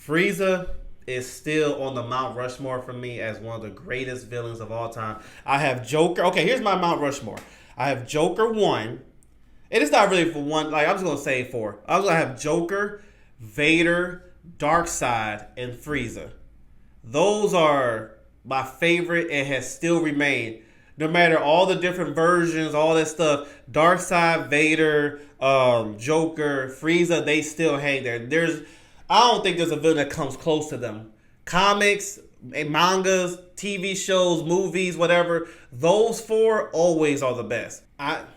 Frieza is still on the Mount Rushmore for me as one of the greatest villains of all time. I have Joker. Okay, here's my Mount Rushmore. I have Joker 1. And it's not really for one. Like, I'm just going to say 4. I was going to have Joker, Vader, Darkseid, and Frieza. Those are my favorite and has still remained. No matter all the different versions, all that stuff, Darkseid, Vader, Joker, Frieza, they still hang there. I don't think there's a villain that comes close to them. Comics, mangas, TV shows, movies, whatever. Those 4 always are the best.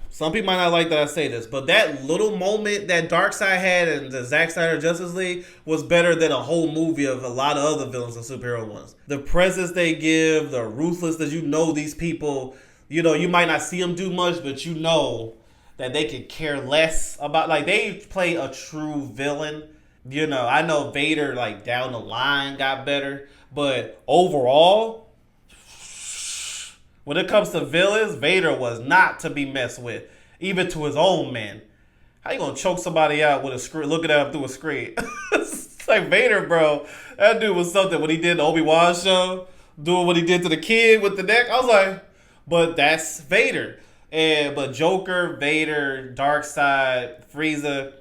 Some people might not like that I say this, but that little moment that Darkseid had in the Zack Snyder Justice League was better than a whole movie of a lot of other villains and superhero ones. The presence they give, the ruthlessness, these people, you might not see them do much, but that they could care less about, like, they play a true villain. I know Vader, like, down the line got better, but overall, when it comes to villains, Vader was not to be messed with, even to his own men. How you gonna choke somebody out with a screen, looking at him through a screen? It's like Vader, bro. That dude was something when he did the Obi-Wan show, doing what he did to the kid with the neck. I was like, but that's Vader. But Joker, Vader, Darkseid, Frieza,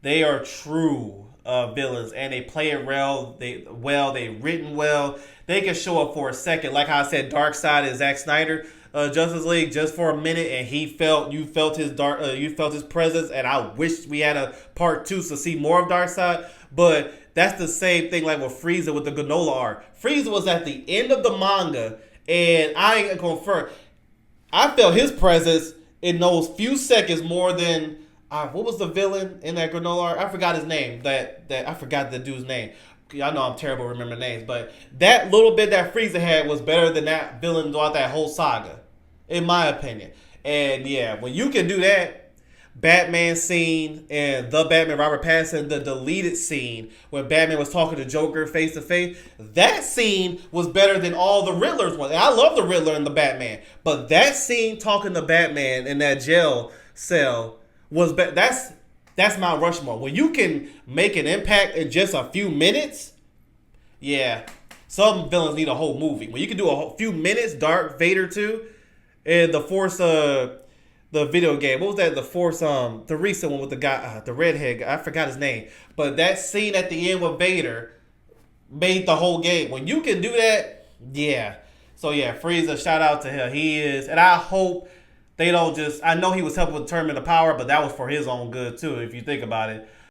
they are true villains, and they play it well. They written well. They can show up for a second, like how I said, Darkseid and Zack Snyder Justice League, just for a minute, and you felt his presence, and I wish we had a part 2 to see more of Darkseid. But that's the same thing like with Frieza with the Granola arc. Frieza was at the end of the manga, and I ain't gonna front. I felt his presence in those few seconds more than what was the villain in that Granola arc? I forgot his name. I forgot the dude's name. I know I'm terrible at remembering names, but that little bit that Frieza had was better than that villain throughout that whole saga, in my opinion. And yeah, when you can do that, Batman scene and the Batman Robert Pattinson, the deleted scene where Batman was talking to Joker face to face, that scene was better than all the Riddler's ones. And I love the Riddler and the Batman, but that scene talking to Batman in that jail cell was that's Mount Rushmore. When you can make an impact in just a few minutes, yeah, some villains need a whole movie. When you can do a few minutes, Dark Vader 2, and the Force, the video game. What was that? The Force, the recent one with the guy, the redhead guy. I forgot his name. But that scene at the end with Vader made the whole game. When you can do that, yeah. So yeah, Frieza, shout out to him. He is, and I hope they don't just. I know he was helping with Tournament of Power, but that was for his own good too, if you think about it.